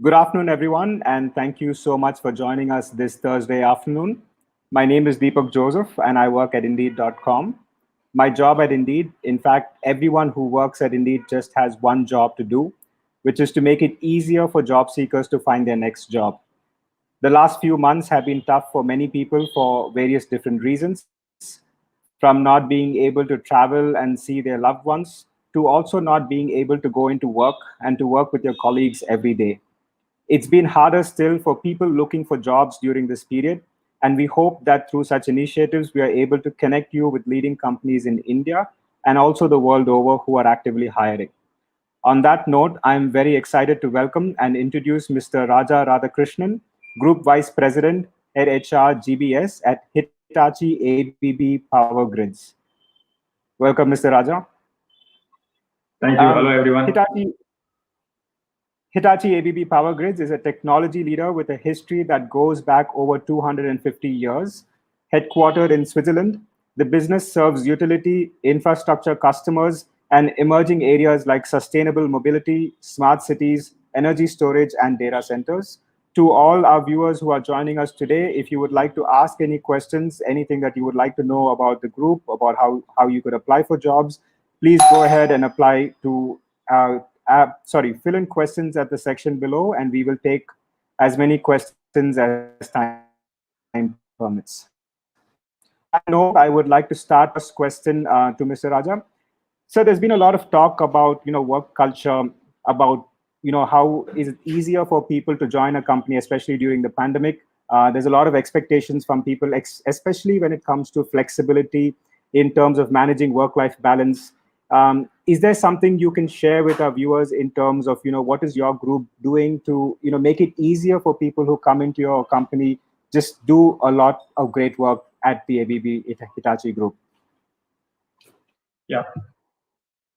Good afternoon, everyone, and thank you so much for joining us this Thursday afternoon. My name is Deepak Joseph, and I work at Indeed.com. My job at Indeed, in fact, everyone who works at Indeed just has one job to do, which is to make it easier for job seekers to find their next job. The last few months have been tough for many people for various different reasons, from not being able to travel and see their loved ones to also not being able to go into work and to work with your colleagues every day. It's been harder still for people looking for jobs during this period, and we hope that through such initiatives, we are able to connect you with leading companies in India and also the world over who are actively hiring. On that note, I'm very excited to welcome and introduce Mr. Raja Radhakrishnan, Group Vice President at HR GBS at Hitachi ABB Power Grids. Welcome, Mr. Raja. Thank you. Hello, everyone. Hitachi ABB Power Grids is a technology leader with a history that goes back over 250 years. Headquartered in Switzerland, the business serves utility, infrastructure customers, and emerging areas like sustainable mobility, smart cities, energy storage, and data centers. To all our viewers who are joining us today, if you would like to ask any questions, anything that you would like to know about the group, about how you could apply for jobs, please go ahead and apply to fill in questions at the section below, and we will take as many questions as time permits. On that note, I would like to start with my first question to Mr. Raja. So there's been a lot of talk about work culture, about how is it easier for people to join a company, especially during the pandemic. There's a lot of expectations from people, especially when it comes to flexibility in terms of managing work-life balance. Is there something you can share with our viewers in terms of what is your group doing to make it easier for people who come into your company? Just do a lot of great work at the ABB Hitachi Group. Yeah.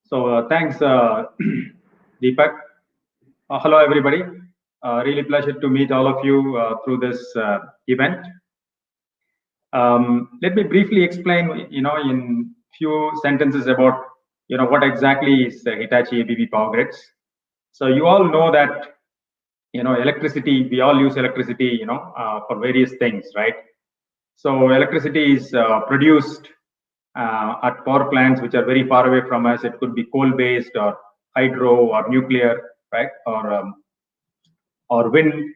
So thanks, Deepak. Hello, everybody. Really pleasure to meet all of you through this event. Let me briefly explain, in few sentences about, what exactly is Hitachi ABB Power Grids. So you all know that, electricity, we all use electricity, for various things, right? So electricity is produced at power plants which are very far away from us. It could be coal-based or hydro or nuclear, right? Or wind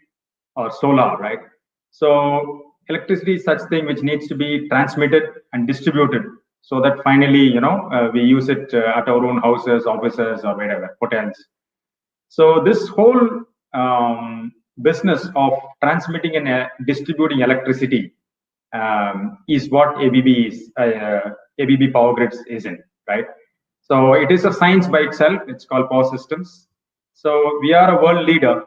or solar, right? So electricity is such thing which needs to be transmitted and distributed so that finally, we use it at our own houses, offices, or wherever, hotels. So this whole business of transmitting and distributing electricity is what ABB Power Grids is in, right? So it is a science by itself. It's called power systems. So we are a world leader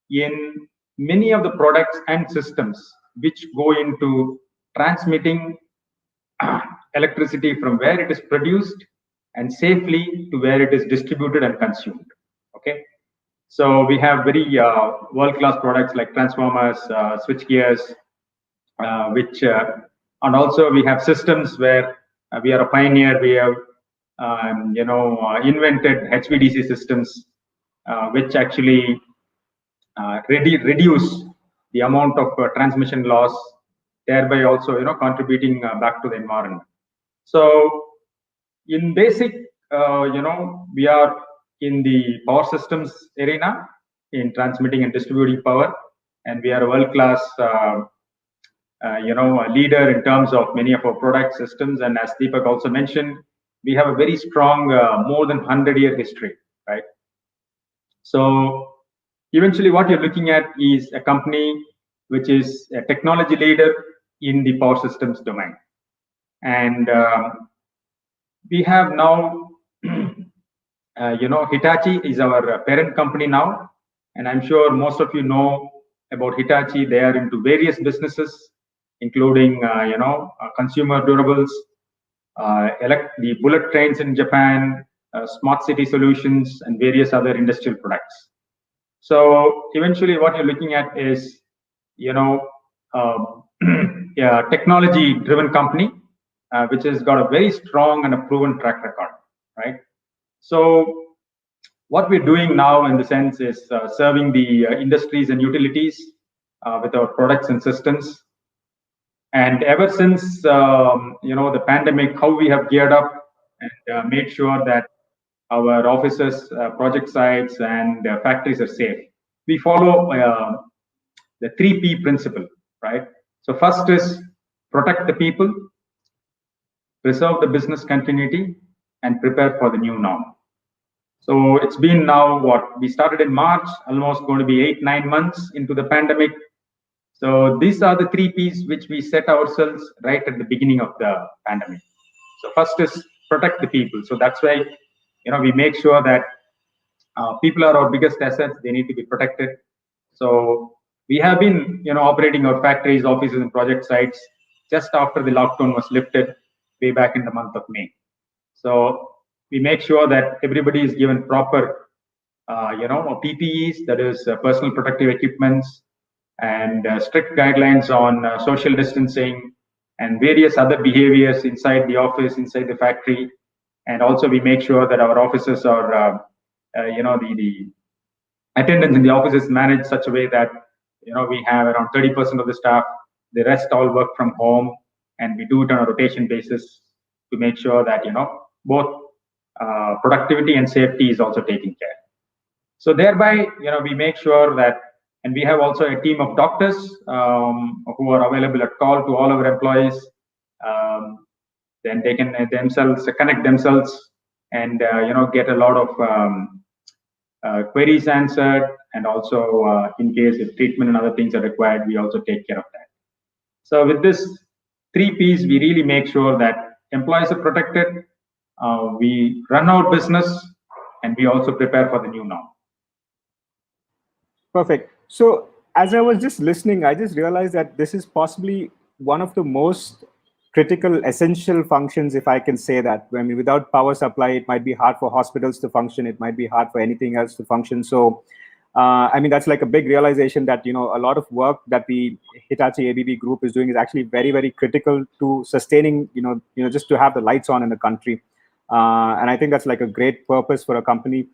in many of the products and systems which go into transmitting electricity from where it is produced and safely to where it is distributed and consumed. Okay. So we have very world-class products like transformers, switch gears, and also we have systems where we are a pioneer. We have, invented HVDC systems, which actually reduce the amount of transmission loss, thereby also, contributing back to the environment. So in basic, we are in the power systems arena in transmitting and distributing power, and we are a world-class a leader in terms of many of our product systems. And as Deepak also mentioned, we have a very strong, more than 100-year history, right? So eventually what you're looking at is a company which is a technology leader in the power systems domain. And we have now, Hitachi is our parent company now. And I'm sure most of you know about Hitachi. They are into various businesses, including, consumer durables, the bullet trains in Japan, smart city solutions, and various other industrial products. So eventually what you're looking at is, a technology-driven company, which has got a very strong and a proven track record, right? So what we're doing now in the sense is serving the industries and utilities with our products and systems. And ever since the pandemic, how we have geared up and made sure that our offices, project sites, and factories are safe. We follow the 3P principle, right? So first is protect the people, preserve the business continuity, and prepare for the new norm. So it's been now what we started in March, almost going to be 8-9 months into the pandemic. So these are the 3Ps which we set ourselves right at the beginning of the pandemic. So first is protect the people. So that's why we make sure that people are our biggest assets. They need to be protected. So we have been operating our factories, offices, and project sites just after the lockdown was lifted way back in the month of May. So we make sure that everybody is given proper PPEs, that is personal protective equipments, and strict guidelines on social distancing and various other behaviors inside the office, inside the factory. And also we make sure that our offices are the attendance in the office is managed such a way that we have around 30% of the staff, the rest all work from home, and we do it on a rotation basis to make sure that both productivity and safety is also taken care. So thereby we make sure that, and we have also a team of doctors who are available at call to all our employees. Then they can themselves connect themselves and get a lot of queries answered, and also in case if treatment and other things are required, we also take care of that. So with this 3Ps, we really make sure that employees are protected, we run our business, and we also prepare for the new norm. Perfect. So as I was just listening, I just realized that this is possibly one of the most critical, essential functions, if I can say that. I mean, without power supply, it might be hard for hospitals to function. It might be hard for anything else to function. So, I mean, that's like a big realization that, a lot of work that the Hitachi ABB group is doing is actually very, very critical to sustaining, just to have the lights on in the country. And I think that's like a great purpose for a company.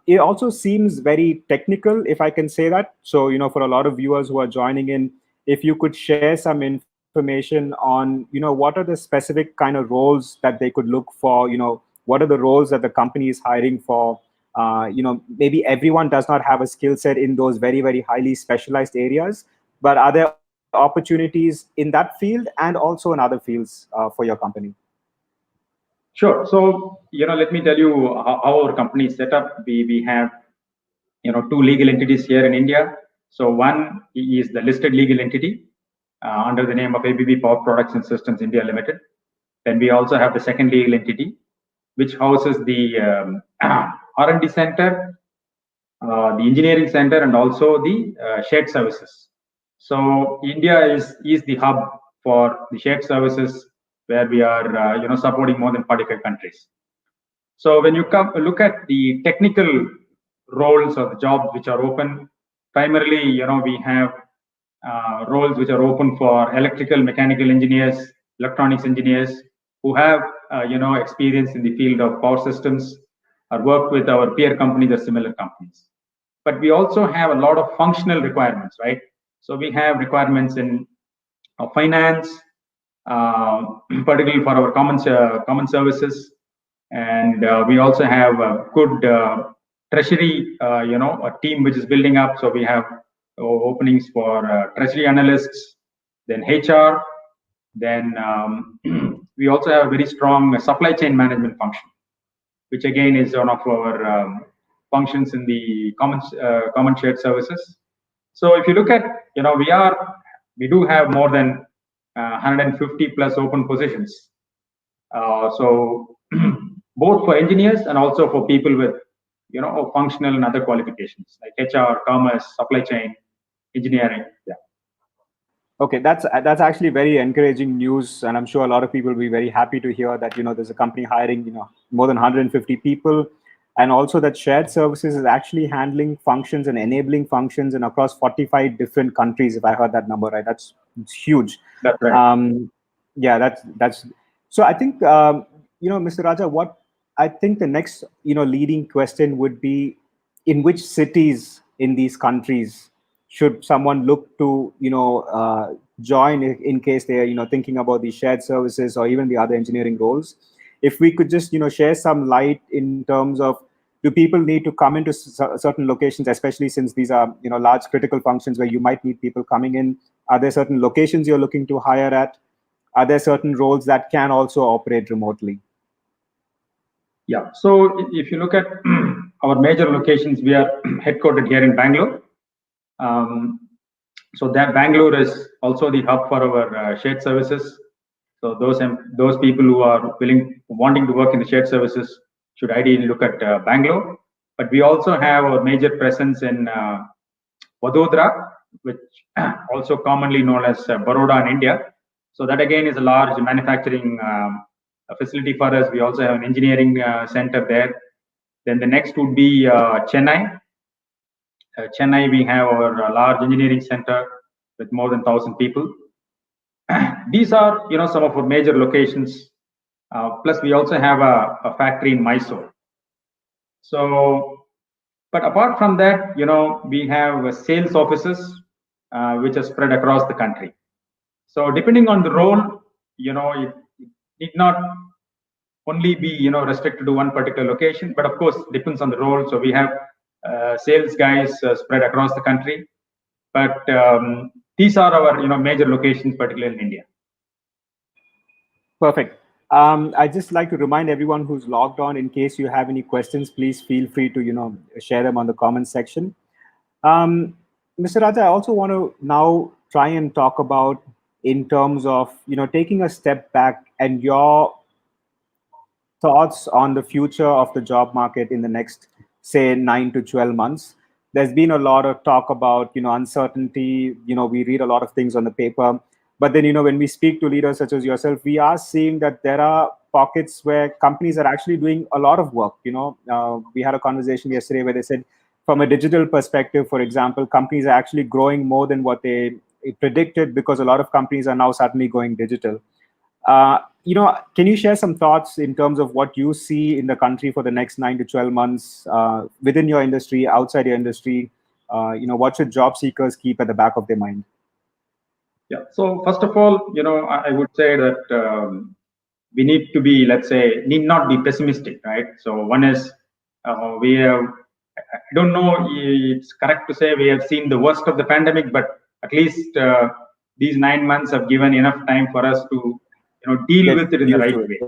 It also seems very technical, if I can say that. So, for a lot of viewers who are joining in, if you could share some information on, what are the specific kind of roles that they could look for, what are the roles that the company is hiring for? Maybe everyone does not have a skill set in those very, very highly specialized areas, but are there opportunities in that field and also in other fields for your company? Sure. So, let me tell you how our company is set up. We have, two legal entities here in India. So one is the listed legal entity under the name of ABB Power Products and Systems India Limited. Then we also have the second legal entity, which houses the R&D center, the engineering center, and also the shared services. So India is the hub for the shared services, where we are supporting more than 45 countries. So when you look at the technical roles or the jobs which are open, primarily we have roles which are open for electrical, mechanical engineers, electronics engineers who have experience in the field of power systems or worked with our peer companies or similar companies. But we also have a lot of functional requirements, right? So we have requirements in finance, particularly for our common services, and we also have a good treasury, a team which is building up. So we have openings for treasury analysts, then HR, then we also have a very strong supply chain management function, which again is one of our functions in the common shared services. So if you look at, we do have more than 150 plus open positions. So both for engineers and also for people with, functional and other qualifications like HR, commerce, supply chain, engineering. Yeah. Okay, that's actually very encouraging news, and I'm sure a lot of people will be very happy to hear that there's a company hiring more than 150 people, and also that shared services is actually handling functions and enabling functions in across 45 different countries. If I heard that number right, it's huge. That's right. Yeah, that's so. I think Mr. Raja, what I think the next, leading question would be, in which cities in these countries should someone look to, join in case they're, thinking about the shared services or even the other engineering roles. If we could just, share some light in terms of, do people need to come into certain locations, especially since these are, large critical functions where you might need people coming in? Are there certain locations you're looking to hire at? Are there certain roles that can also operate remotely? Yeah. So if you look at our major locations, we are headquartered here in Bangalore. So that Bangalore is also the hub for our shared services. So those people who are wanting to work in the shared services should ideally look at Bangalore. But we also have a major presence in Vadodara, which also commonly known as Baroda in India. So that again is a large manufacturing facility for us. We also have an engineering center there. Then the next would be Chennai. Chennai, we have our large engineering center with more than 1,000 people. These are, some of our major locations. Plus, we also have a factory in Mysore. So, but apart from that, we have sales offices which are spread across the country. So, depending on the role, it need not only be restricted to one particular location, but of course depends on the role. So we have sales guys spread across the country, but these are our major locations, particularly in India. Perfect. I'd just like to remind everyone who's logged on, in case you have any questions, please feel free to share them on the comment section. Mr. Raja, I also want to now try and talk about, in terms of taking a step back and your thoughts on the future of the job market in the next, say, 9 to 12 months. There's been a lot of talk about uncertainty. We read a lot of things on the paper, but then when we speak to leaders such as yourself, we are seeing that there are pockets where companies are actually doing a lot of work. We had a conversation yesterday where they said, from a digital perspective, for example, companies are actually growing more than what they predicted, because a lot of companies are now suddenly going digital. Can you share some thoughts in terms of what you see in the country for the next 9 to 12 months, within your industry, outside your industry? What should job seekers keep at the back of their mind? Yeah. So first of all, I would say that we need to be, need not be pessimistic, right? So one is we have, I don't know, it's correct to say we have seen the worst of the pandemic, but at least these 9 months have given enough time for us to deal with it in the right way.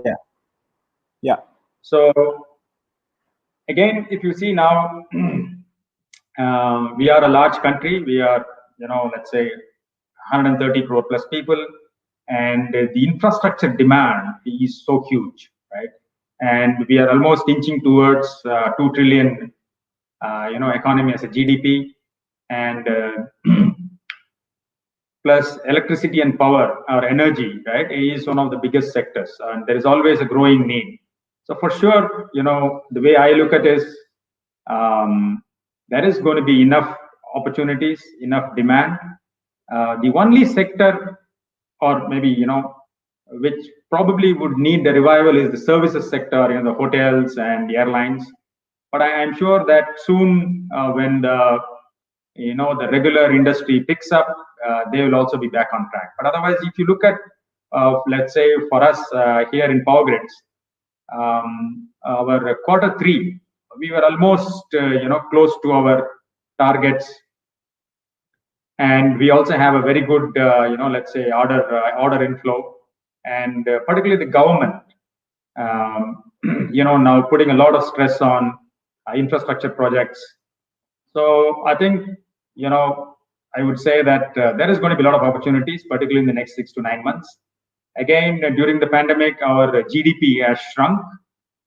Yeah. So again, if you see now, we are a large country. We are, 130 crore plus people, and the infrastructure demand is so huge, right? And we are almost inching towards 2 trillion, economy as a GDP, and plus electricity and power or energy, right, is one of the biggest sectors, and there is always a growing need. So for sure, the way I look at it is, there is going to be enough opportunities, enough demand. The only sector, or maybe which probably would need the revival, is the services sector, the hotels and the airlines. But I am sure that soon, when the regular industry picks up, they will also be back on track. But otherwise, if you look at, let's say for us here in Power Grids, our Q3, we were almost close to our targets, and we also have a very good order inflow, and particularly the government now putting a lot of stress on infrastructure projects. So I think, I would say that there is going to be a lot of opportunities, particularly in the next 6 to 9 months. Again, during the pandemic, our GDP has shrunk.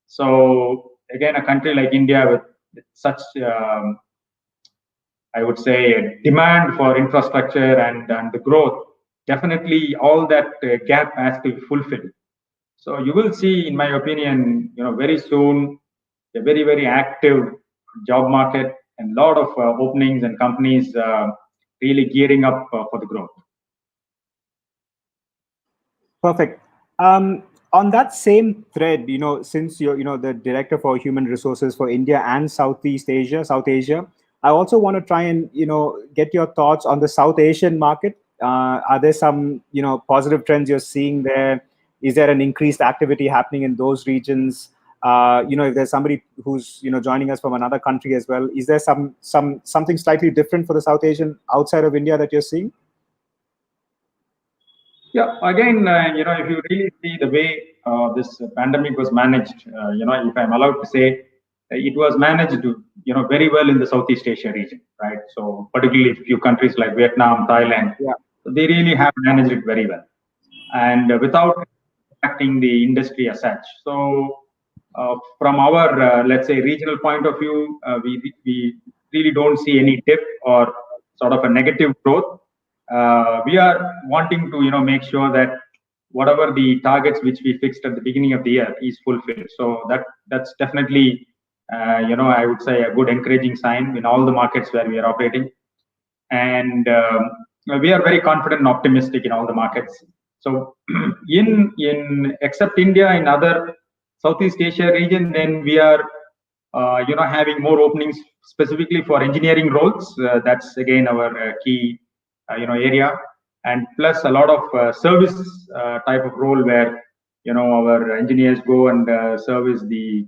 So again, a country like India with such, I would say, demand for infrastructure and the growth, definitely all that gap has to be fulfilled. So you will see, in my opinion, very soon, a very, very active job market, and a lot of openings and companies really gearing up for the growth. Perfect. On that same thread, since you're, the director for human resources for India and South Asia, I also want to try and, get your thoughts on the South Asian market. Are there some, positive trends you're seeing there? Is there an increased activity happening in those regions? If there's somebody who's, joining us from another country as well, is there something slightly different for the South Asian outside of India that you're seeing? Yeah, again, if you really see the way this pandemic was managed, if I'm allowed to say, it was managed, very well in the Southeast Asia region, right? So particularly a few countries like Vietnam, Thailand, Yeah. they really have managed it very well, and without impacting the industry as such. So from our, let's say, regional point of view, we really don't see any dip or sort of a negative growth. We are wanting to, make sure that whatever the targets which we fixed at the beginning of the year is fulfilled. So that's definitely, I would say a good encouraging sign in all the markets where we are operating, and we are very confident and optimistic in all the markets. So in except India, in other Southeast Asia region, then we are having more openings specifically for engineering roles. That's again our key area, and plus a lot of service type of role where our engineers go and service the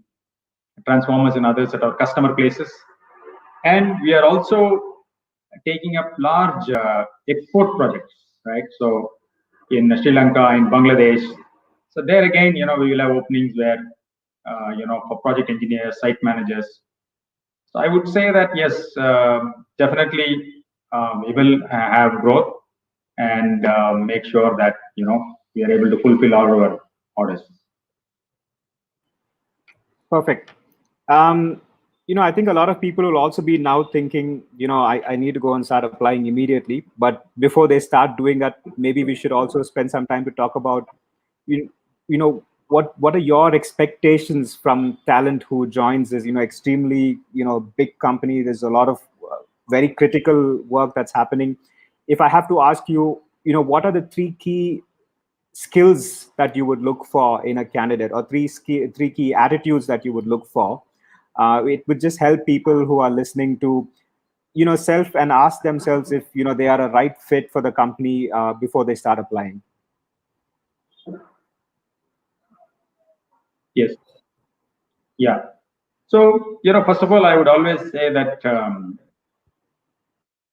transformers and others at our customer places. And we are also taking up large export projects, right? So in Sri Lanka, in Bangladesh. So there again, we will have openings where, for project engineers, site managers. So I would say that yes, definitely we will have growth and make sure that we are able to fulfill all our orders. Perfect. I think a lot of people will also be now thinking, I need to go and start applying immediately. But before they start doing that, maybe we should also spend some time to talk about, what are your expectations from talent who joins this, extremely, big company. There's a lot of very critical work that's happening. If I have to ask you, what are the three key skills that you would look for in a candidate, or three key attitudes that you would look for? It would just help people who are listening to, self and ask themselves if, they are a right fit for the company before they start applying. Yes. Yeah. So, first of all, I would always say that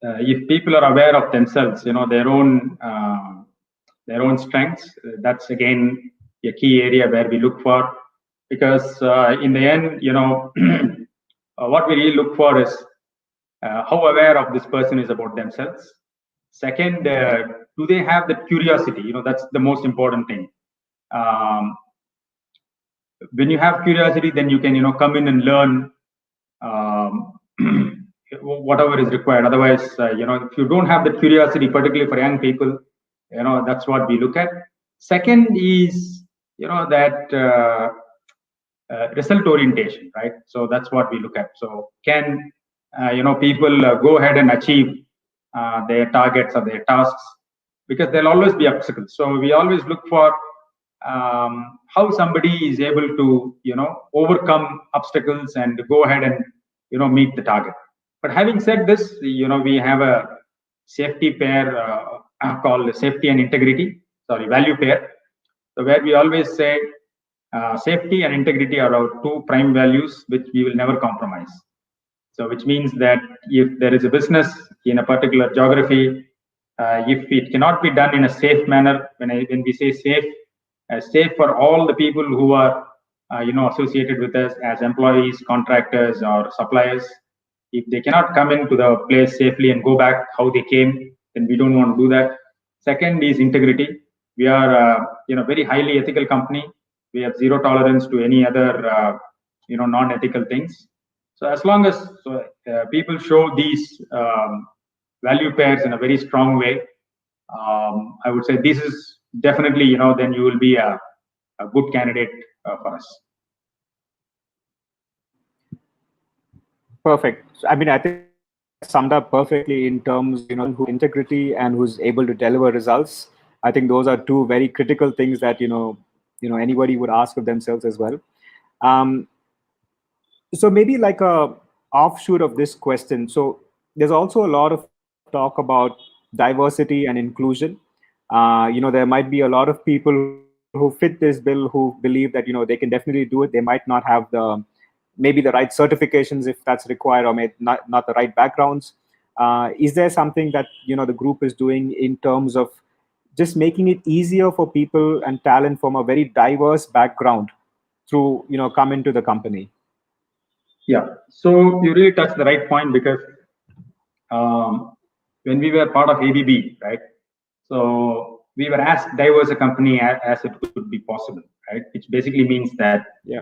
if people are aware of themselves, their own strengths, that's again a key area where we look for, because in the end, what we really look for is how aware of this person is about themselves. Second, do they have the curiosity? That's the most important thing. When you have curiosity, then you can come in and learn whatever is required. Otherwise, if you don't have the curiosity, particularly for young people, that's what we look at. Second is that result orientation, right? So that's what we look at. So can people go ahead and achieve their targets or their tasks, because there'll always be obstacles. So we always look for how somebody is able to overcome obstacles and go ahead and meet the target. But having said this, we have a safety pair called safety and integrity, value pair. So where we always say safety and integrity are our two prime values which we will never compromise. So which means that if there is a business in a particular geography, if it cannot be done in a safe manner, when we say safe, safe for all the people who are associated with us as employees, contractors, or suppliers. If they cannot come into the place safely and go back how they came, then we don't want to do that. Second is integrity. We are very highly ethical company. We have zero tolerance to any other non-ethical things. So as long as people show these value pairs in a very strong way, I would say this is definitely, then you will be a good candidate for us. Perfect. I mean, I think summed up perfectly in terms, who integrity and who's able to deliver results. I think those are two very critical things that, anybody would ask of themselves as well. Um, so maybe like a offshoot of this question. So there's also a lot of talk about diversity and inclusion. There might be a lot of people who fit this bill who believe that they can definitely do it. They might not have the maybe the right certifications if that's required, or maybe not the right backgrounds. Is there something that the group is doing in terms of just making it easier for people and talent from a very diverse background to come into the company? Yeah. So you really touched the right point, because when we were part of ABB, right? So we were as diverse a company as it could be possible, right? Which basically means that. Yeah.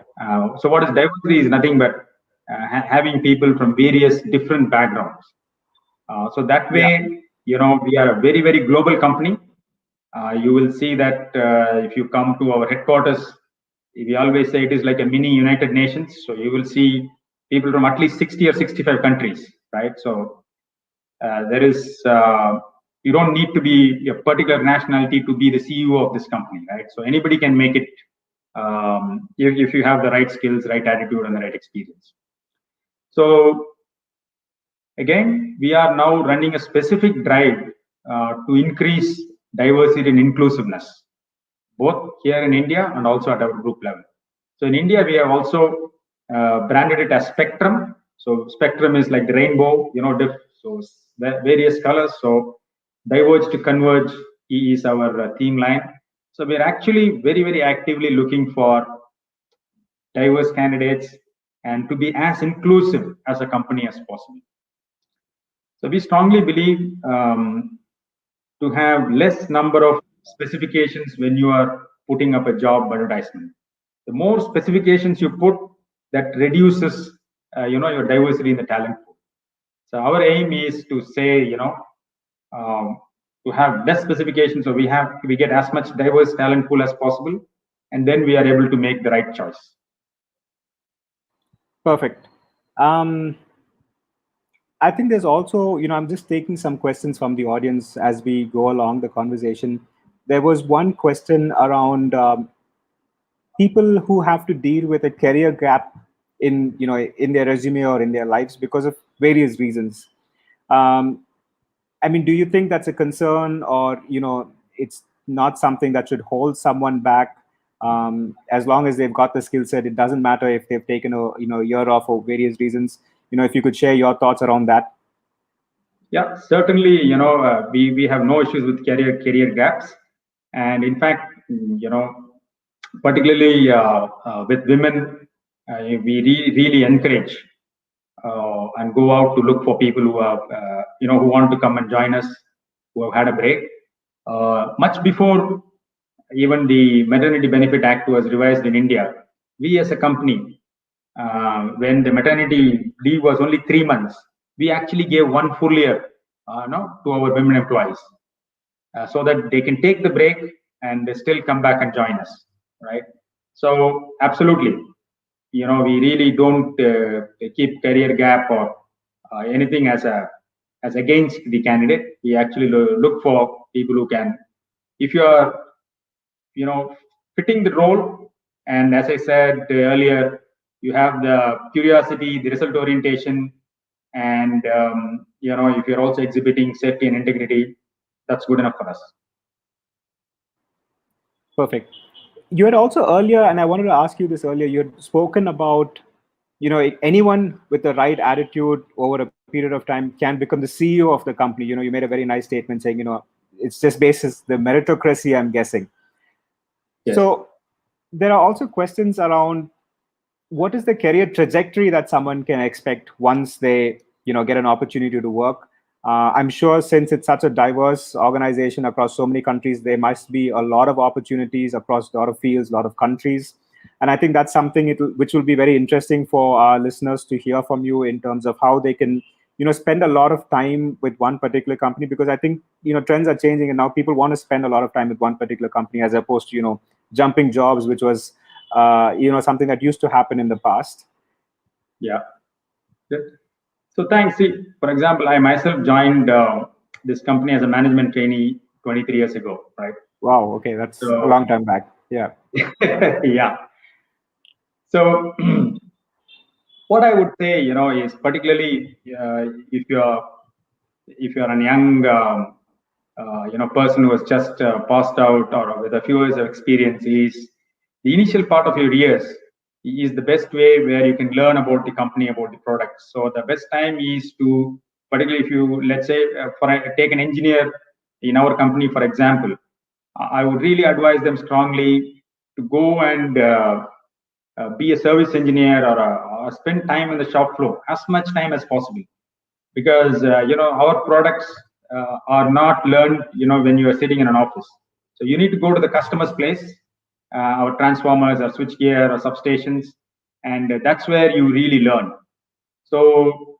So what is diversity is nothing but having people from various different backgrounds. So that way, we are a very, very global company. You will see that if you come to our headquarters, we always say it is like a mini United Nations. So you will see people from at least 60 or 65 countries, right? So there is, you don't need to be a particular nationality to be the CEO of this company, right? So anybody can make it if you have the right skills, right attitude, and the right experience. So again, we are now running a specific drive to increase diversity and inclusiveness, both here in India and also at our group level. So in India, we have also branded it as Spectrum. So Spectrum is like the rainbow, so various colors. So diverge to converge is our theme line. So we're actually very, very actively looking for diverse candidates and to be as inclusive as a company as possible. So we strongly believe to have less number of specifications when you are putting up a job advertisement. The more specifications you put, that reduces your diversity in the talent pool. So our aim is to say to have less specifications, so we get as much diverse talent pool as possible, and then we are able to make the right choice. Perfect. I think there's also, I'm just taking some questions from the audience as we go along the conversation. There was one question around people who have to deal with a career gap in their resume or in their lives because of various reasons. I mean, do you think that's a concern, or it's not something that should hold someone back? As long as they've got the skill set, it doesn't matter if they've taken a year off for various reasons. If you could share your thoughts around that. Yeah, certainly. We have no issues with career gaps, and in fact, particularly with women, we really encourage and go out to look for people who have who want to come and join us, who have had a break. Much before even the Maternity Benefit Act was revised in India, we as a company, when the maternity leave was only 3 months, we actually gave 1 full year to our women employees, so that they can take the break and they still come back and join us, right? So absolutely, we really don't keep career gap or anything as against the candidate. We actually look for people who can, if you are fitting the role, and as I said earlier, you have the curiosity, the result orientation, and if you're also exhibiting safety and integrity, that's good enough for us. Perfect. You had also earlier, and I wanted to ask you this earlier, you had spoken about anyone with the right attitude over a period of time can become the CEO of the company. You made a very nice statement saying it's just basis the meritocracy, I'm guessing. Yes. So there are also questions around what is the career trajectory that someone can expect once they get an opportunity to work. I'm sure since it's such a diverse organization across so many countries, there must be a lot of opportunities across a lot of fields, a lot of countries. And I think that's something which will be very interesting for our listeners to hear from you in terms of how they can spend a lot of time with one particular company, because I think trends are changing and now people want to spend a lot of time with one particular company as opposed to jumping jobs, which was something that used to happen in the past. Yeah. So thanks. See, for example, I myself joined this company as a management trainee 23 years ago, right? Wow. Okay, that's a long time back. Yeah. Yeah. So what I would say, is particularly if you're if you're a young person who has just passed out or with a few years of experience, is the initial part of your years is the best way where you can learn about the company, about the product. So the best time is to, particularly if you, let's say, take an engineer in our company, for example, I would really advise them strongly to go and be a service engineer, or spend time in the shop floor as much time as possible, because our products are not learned when you are sitting in an office. So you need to go to the customer's place, our transformers or switchgear or substations, and that's where you really learn. So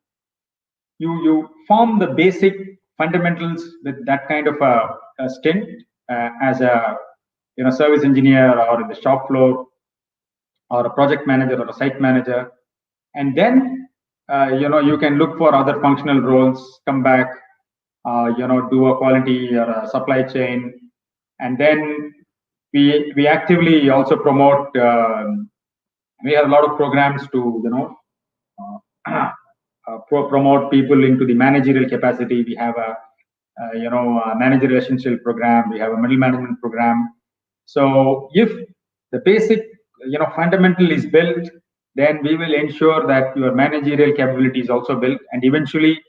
you form the basic fundamentals with that kind of a stint as a service engineer, or in the shop floor, or a project manager, or a site manager, and then you can look for other functional roles, come back, do a quality or a supply chain, and then we actively also promote. We have a lot of programs to promote people into the managerial capacity. We have a manager relationship program. We have a middle management program. So if the basic fundamental is built, then we will ensure that your managerial capability is also built, and eventually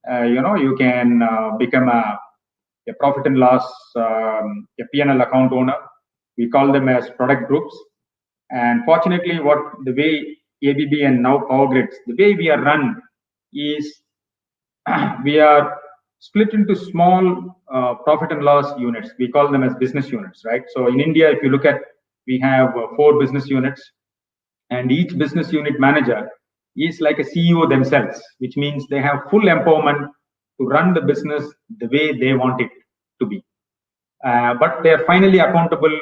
you can become a profit and loss, a P&L account owner. We call them as product groups. And fortunately, what the way ABB and now Power Grids, the way we are run is we are split into small profit and loss units. We call them as business units, right? So in India, if you look at, we have 4 business units, and each business unit manager is like a CEO themselves, which means they have full empowerment to run the business the way they want it to be. But they are finally accountable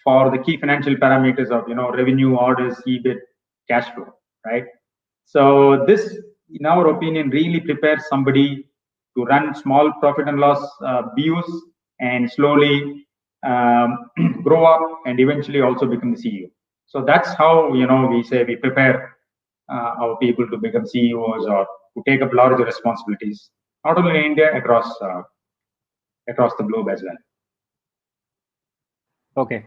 for the key financial parameters of revenue, orders, EBIT, cash flow, right? So this, in our opinion, really prepares somebody to run small profit and loss BUs, and slowly grow up and eventually also become the CEO. So that's how we say we prepare our people to become CEOs, or to take up larger responsibilities, not only in India, across the globe as well. Okay.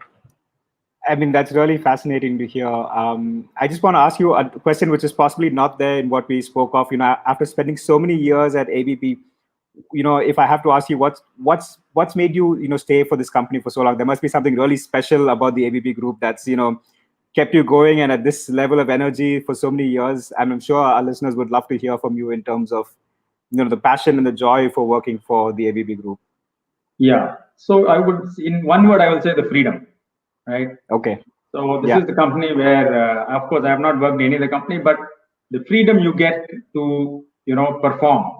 I mean, that's really fascinating to hear. I just want to ask you a question which is possibly not there in what we spoke of. After spending so many years at ABB, if I have to ask you what's made you stay for this company for so long, there must be something really special about the ABB group that's kept you going and at this level of energy for so many years. And I'm sure our listeners would love to hear from you in terms of the passion and the joy for working for the ABB group. Yeah. So I would, in one word, I will say the freedom, right? Okay. So this is the company where, of course, I have not worked in any other company, but the freedom you get to, perform,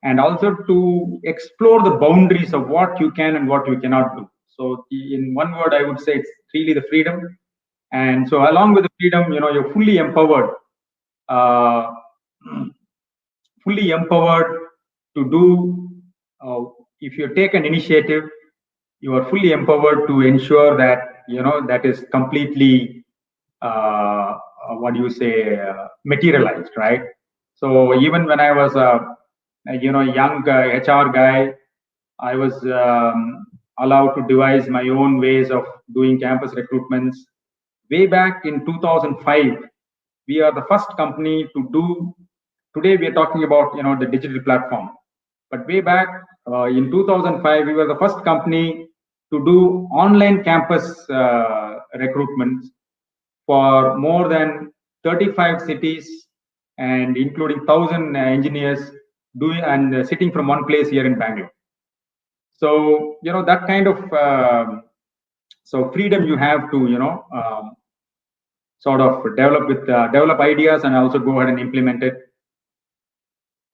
and also to explore the boundaries of what you can and what you cannot do. So in one word, I would say it's really the freedom. And so along with the freedom, you're fully empowered, uh, to do, if you take an initiative, you are fully empowered to ensure that that is completely materialized, right? So even when I was a young HR guy, I was allowed to devise my own ways of doing campus recruitments. Way back in 2005, we are the first company to do. Today we are talking about the digital platform, but way back in 2005, we were the first company to do online campus recruitment for more than 35 cities, and including 1,000 engineers doing and sitting from one place here in Bangalore. So that kind of so freedom you have to sort of develop ideas and also go ahead and implement it.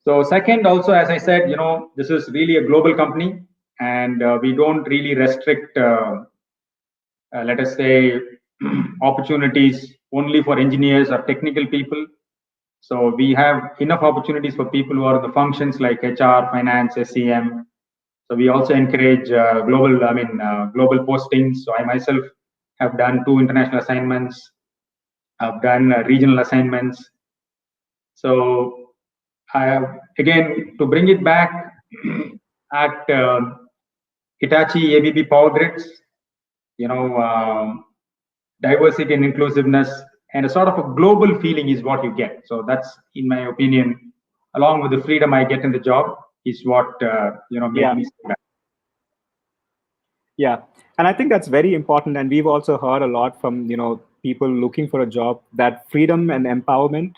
So second, also, as I said, this is really a global company, and we don't really restrict, let us say, opportunities only for engineers or technical people. So we have enough opportunities for people who are the functions like HR, finance, SCM. So we also encourage global postings. So I myself I've done 2 international assignments. I've done regional assignments. So I have, again, to bring it back at Hitachi ABB Power Grids, you know, diversity and inclusiveness and a sort of a global feeling is what you get. So that's, in my opinion, along with the freedom I get in the job, is what make me stay back. Yeah, and I think that's very important. And we've also heard a lot from people looking for a job that freedom and empowerment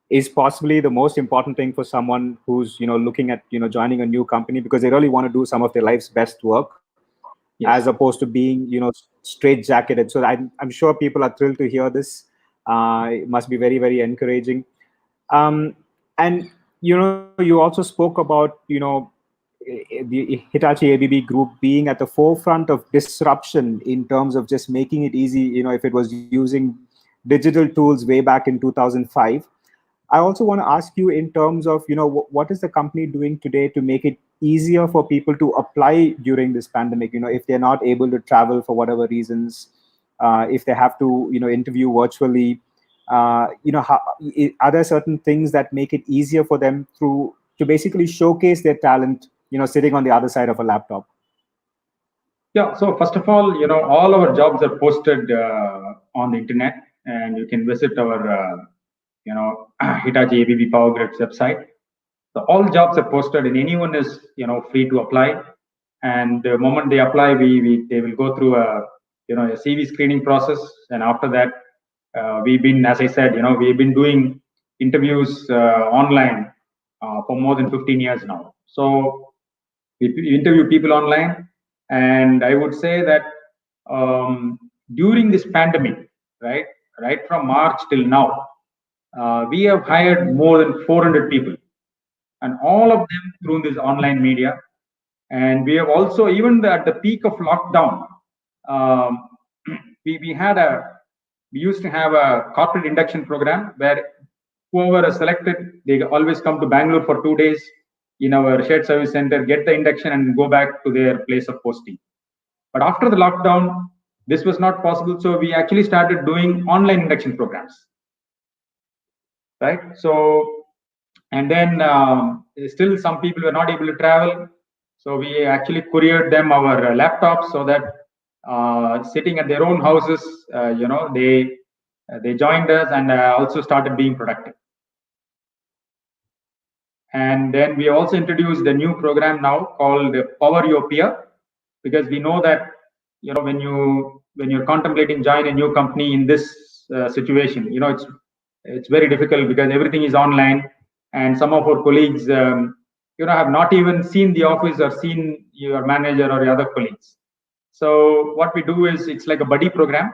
is possibly the most important thing for someone who's looking at joining a new company, because they really want to do some of their life's best work, as Yes. opposed to being straight jacketed. So I'm sure people are thrilled to hear this. It must be very, very encouraging. And you also spoke about the Hitachi ABB group being at the forefront of disruption in terms of just making it easy. If it was using digital tools way back in 2005. I also want to ask you in terms of what is the company doing today to make it easier for people to apply during this pandemic. If they're not able to travel for whatever reasons, if they have to interview virtually, are there certain things that make it easier for them to basically showcase their talent sitting on the other side of a laptop? Yeah. So first of all, all our jobs are posted on the internet, and you can visit our Hitachi ABB Power Grids website. So all jobs are posted, and anyone is free to apply. And the moment they apply, they will go through a CV screening process, and after that, we've been, as I said, we've been doing interviews online for more than 15 years now. So we interview people online, and I would say that during this pandemic, right, right from March till now, we have hired more than 400 people, and all of them through this online media. And we have also, even at the peak of lockdown, um, we had we used to have a corporate induction program where whoever is selected, they always come to Bangalore for 2 days in our shared service center, get the induction, and go back to their place of posting. But after the lockdown, this was not possible, so we actually started doing online induction programs, right? So, and then still some people were not able to travel, so we actually couriered them our laptops so that sitting at their own houses, they joined us and also started being productive. And then we also introduced a new program now called Power Your Peer, because we know that when you're contemplating join a new company in this situation, it's very difficult because everything is online, and some of our colleagues have not even seen the office or seen your manager or your other colleagues. So what we do is, it's like a buddy program.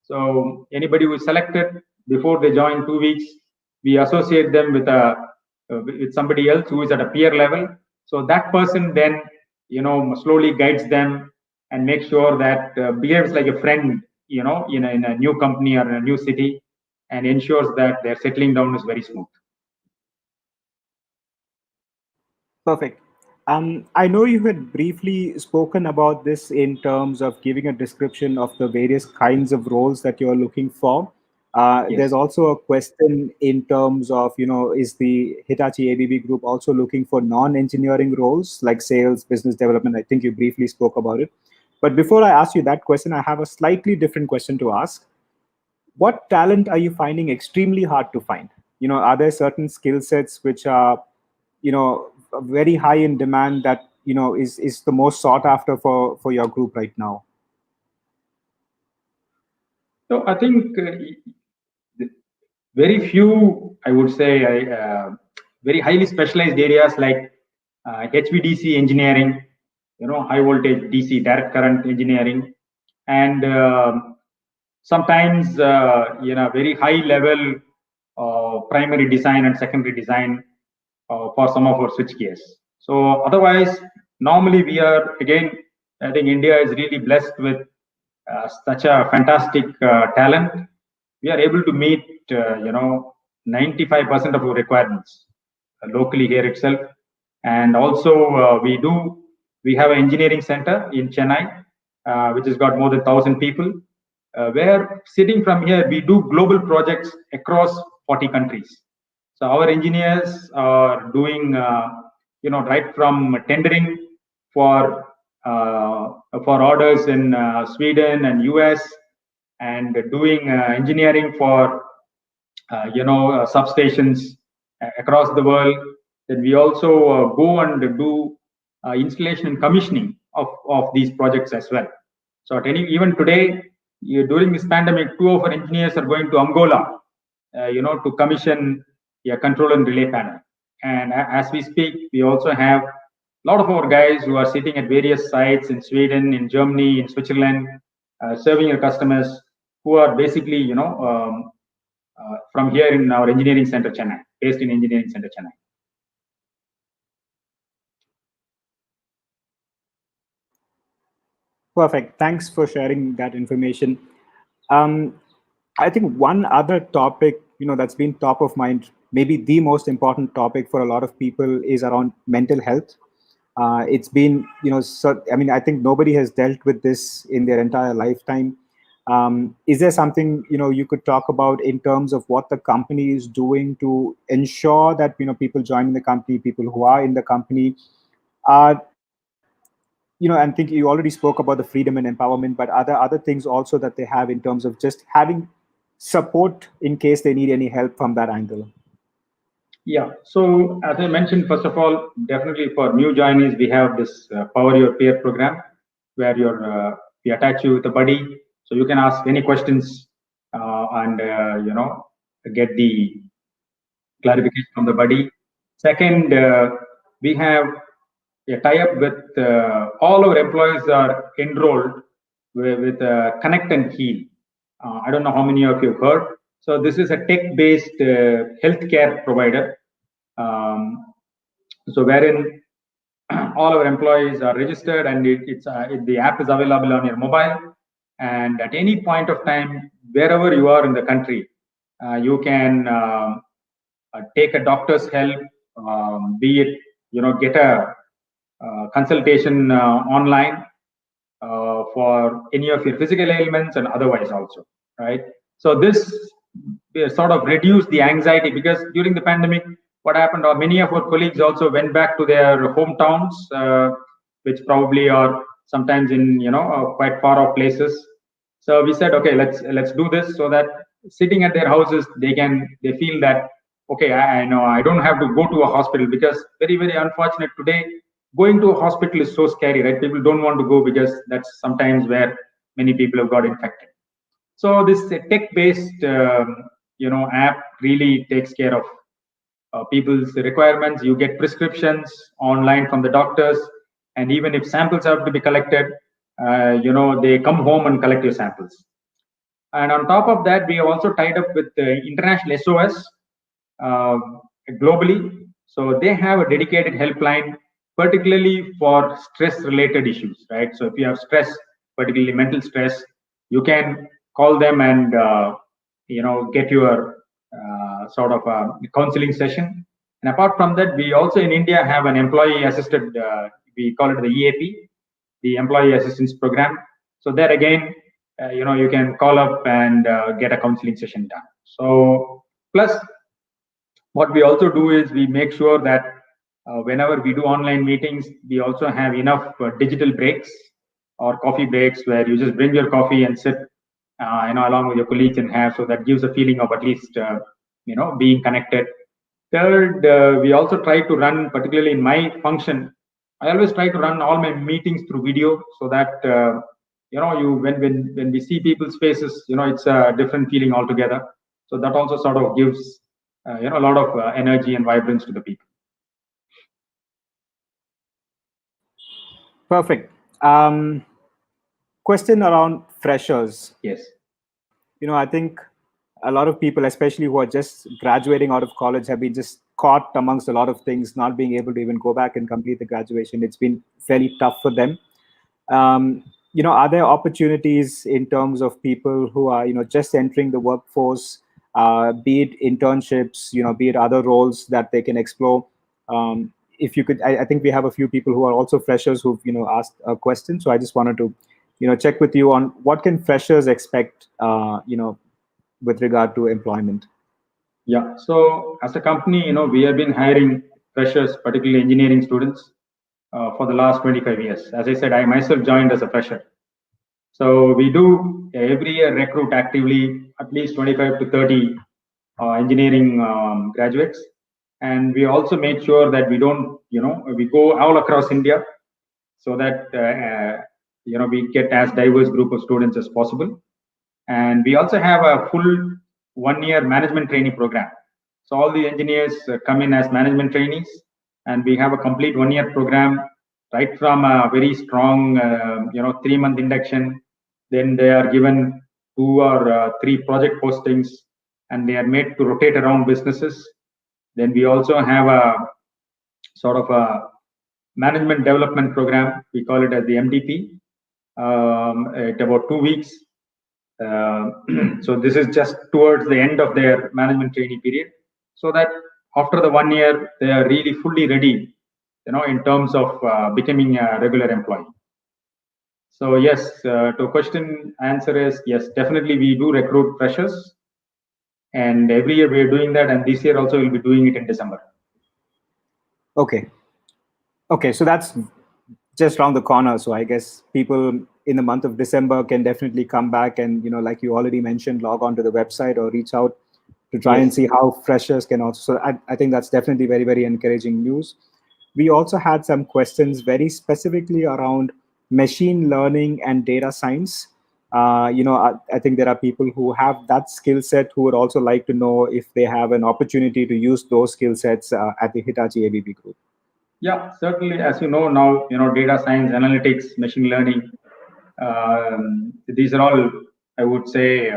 So anybody who is selected, before they join 2 weeks, we associate them with somebody else who is at a peer level. So that person then slowly guides them and makes sure that behaves like a friend in a new company or in a new city, and ensures that their settling down is very smooth. Perfect. I know you had briefly spoken about this in terms of giving a description of the various kinds of roles that you're looking for. There's Yes. also a question in terms of, is the Hitachi ABB group also looking for non-engineering roles like sales, business development? I think you briefly spoke about it. But before I ask you that question, I have a slightly different question to ask. What talent are you finding extremely hard to find? Are there certain skill sets which are very high in demand that is the most sought after for your group right now? So I think very few, I would say, very highly specialized areas like HVDC engineering, high voltage DC direct current engineering, and sometimes very high level primary design and secondary design for some of our switch gears. So otherwise, normally we are, again, I think India is really blessed with such a fantastic talent. We are able to meet 95% of our requirements locally here itself. And also we have an engineering center in Chennai, which has got more than 1,000 people. where sitting from here, we do global projects across 40 countries. So our engineers are doing, right from tendering for orders in Sweden and US, and doing engineering for substations across the world. Then we also go and do installation and commissioning of these projects as well. So even today, during this pandemic, two of our engineers are going to Angola, to commission a control and relay panel. And as we speak, we also have a lot of our guys who are sitting at various sites in Sweden, in Germany, in Switzerland, serving our customers, who are basically, from here in our engineering center, Chennai, based in engineering center, Chennai. Perfect. Thanks for sharing that information. I think one other topic, that's been top of mind, maybe the most important topic for a lot of people, is around mental health. It's been, I think nobody has dealt with this in their entire lifetime. Is there something, you could talk about in terms of what the company is doing to ensure that, people joining the company, people who are in the company are, and think you already spoke about the freedom and empowerment, but are there other things also that they have in terms of just having support in case they need any help from that angle? Yeah. So as I mentioned, first of all, definitely for new joinees, we have this Power Your Peer program, where we attach you with a buddy, so you can ask any questions and get the clarification from the buddy. Second, we have a tie-up with all our employees are enrolled with Connect and Heal. I don't know how many of you have heard. So this is a tech-based healthcare provider. So wherein all our employees are registered, and the app is available on your mobile. And at any point of time, wherever you are in the country, you can take a doctor's help, be it get a consultation online for any of your physical ailments and otherwise also, right? So this sort of reduced the anxiety, because during the pandemic, what happened, or many of our colleagues also went back to their hometowns, which probably are sometimes in quite far off places. So we said, okay, let's do this, so that sitting at their houses, they feel that, okay, I know I don't have to go to a hospital, because very, very unfortunate today, going to a hospital is so scary, right? People don't want to go, because that's sometimes where many people have got infected. So this tech-based, app really takes care of people's requirements. You get prescriptions online from the doctors, and even if samples have to be collected, they come home and collect your samples. And on top of that, we have also tied up with International SOS globally. So they have a dedicated helpline, particularly for stress-related issues, right? So if you have stress, particularly mental stress, you can call them and get your sort of a counseling session. And apart from that, we also in India have an employee-assisted, we call it the EAP, the Employee Assistance Program. So there again, you can call up and get a counseling session done. So plus, what we also do is we make sure that whenever we do online meetings, we also have enough digital breaks or coffee breaks, where you just bring your coffee and sit, along with your colleagues and have. So that gives a feeling of at least, being connected. Third, we also try to run, particularly in my function, I always try to run all my meetings through video, so that when we see people's faces, it's a different feeling altogether. So that also sort of gives a lot of energy and vibrance to the people. Perfect. Question around freshers. Yes. I think a lot of people, especially who are just graduating out of college, have been just caught amongst a lot of things, not being able to even go back and complete the graduation. It's been fairly tough for them. Are there opportunities in terms of people who are, just entering the workforce, be it internships, be it other roles that they can explore? If you could, I think we have a few people who are also freshers who've, asked a question. So I just wanted to check with you on what can freshers expect, with regard to employment. Yeah. So as a company, we have been hiring freshers, particularly engineering students, for the last 25 years. As I said, I myself joined as a fresher. So we do every year recruit actively at least 25 to 30 engineering graduates. And we also make sure that we don't, we go all across India so that, we get as diverse group of students as possible. And we also have a full 1 year management training program. So all the engineers come in as management trainees, and we have a complete 1 year program, right from a very strong, 3-month induction. Then they are given 2 or 3 project postings, and they are made to rotate around businesses. Then we also have a sort of a management development program. We call it as the MDP. At about 2 weeks. So this is just towards the end of their management training period, so that after the 1 year they are really fully ready, in terms of becoming a regular employee. So yes, to question answer is yes, definitely we do recruit freshers, and every year we are doing that, and this year also we'll be doing it in December. Okay, so that's just around the corner. So I guess people in the month of December can definitely come back and, like you already mentioned, log on to the website or reach out to try and see how freshers can also. So I think that's definitely very, very encouraging news. We also had some questions very specifically around machine learning and data science. I think there are people who have that skill set who would also like to know if they have an opportunity to use those skill sets at the Hitachi ABB Group. Yeah, certainly. As you know now, data science, analytics, machine learning. These are all, I would say,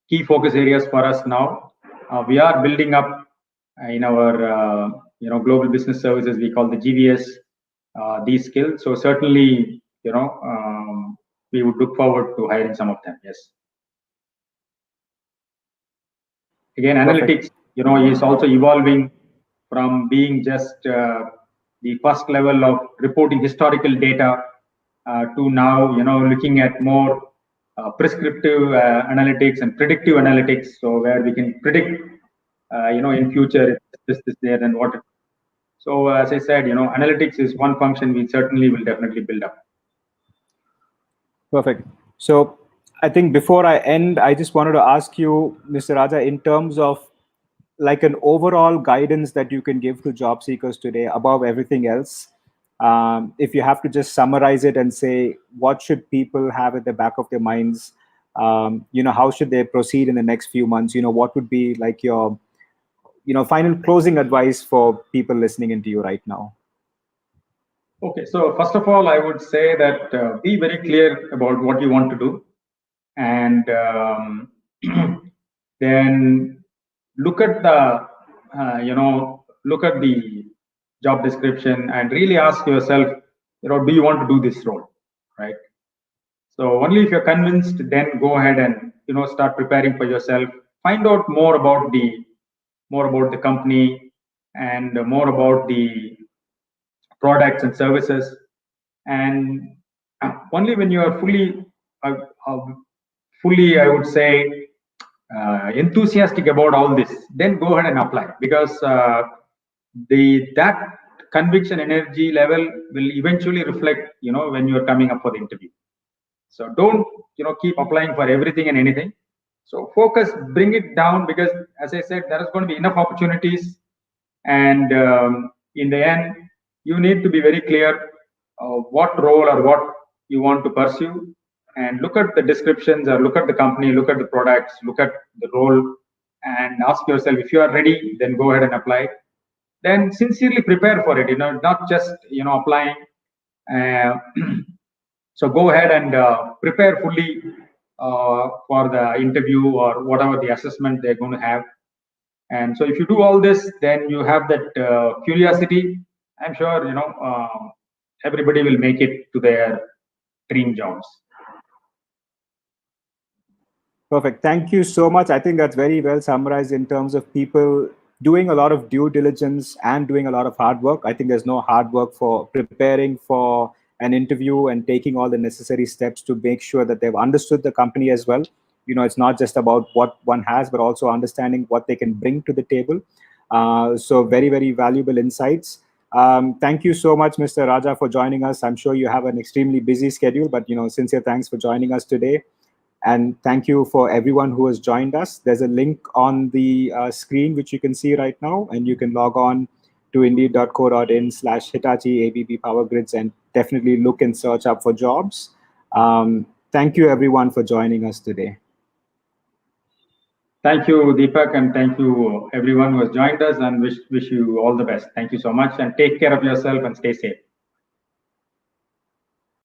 key focus areas for us now. We are building up in our, global business services. We call the GBS these skills. So certainly, we would look forward to hiring some of them. Yes. Again, analytics, is also evolving from being just the first level of reporting historical data to now, looking at more prescriptive analytics and predictive analytics. So where we can predict, in future if this is there and what. So as I said, analytics is one function we certainly will definitely build up. Perfect. So I think before I end, I just wanted to ask you, Mr. Raja, in terms of like an overall guidance that you can give to job seekers today above everything else, if you have to just summarize it and say what should people have at the back of their minds, how should they proceed in the next few months, what would be like your final closing advice for people listening into you right now? Okay, so first of all, I would say that be very clear about what you want to do, and then look at the look at the job description and really ask yourself, do you want to do this role, right? So only if you're convinced, then go ahead and start preparing for yourself. Find out more about the company and more about the products and services, and only when you are fully, I would say, enthusiastic about all this, then go ahead and apply, because that conviction energy level will eventually reflect, when you are coming up for the interview. So don't keep applying for everything and anything. So focus, bring it down, because as I said, there is going to be enough opportunities, and in the end, you need to be very clear what role or what you want to pursue, and look at the descriptions or look at the company, look at the products, look at the role, and ask yourself, if you are ready, then go ahead and apply. Then sincerely prepare for it, not just applying. So go ahead and prepare fully for the interview or whatever the assessment they're going to have. And so if you do all this, then you have that curiosity. I'm sure everybody will make it to their dream jobs. Perfect. Thank you so much. I think that's very well summarized in terms of people doing a lot of due diligence and doing a lot of hard work. I think there's no hard work for preparing for an interview and taking all the necessary steps to make sure that they've understood the company as well. It's not just about what one has, but also understanding what they can bring to the table. So very, very valuable insights. Thank you so much, Mr. Raja, for joining us. I'm sure you have an extremely busy schedule, but sincere thanks for joining us today. And thank you for everyone who has joined us. There's a link on the screen which you can see right now, and you can log on to indeed.co.in/Hitachi ABB Power Grids and definitely look and search up for jobs. Thank you everyone for joining us today. Thank you, Deepak, and thank you everyone who has joined us, and wish you all the best. Thank you so much, and take care of yourself and stay safe.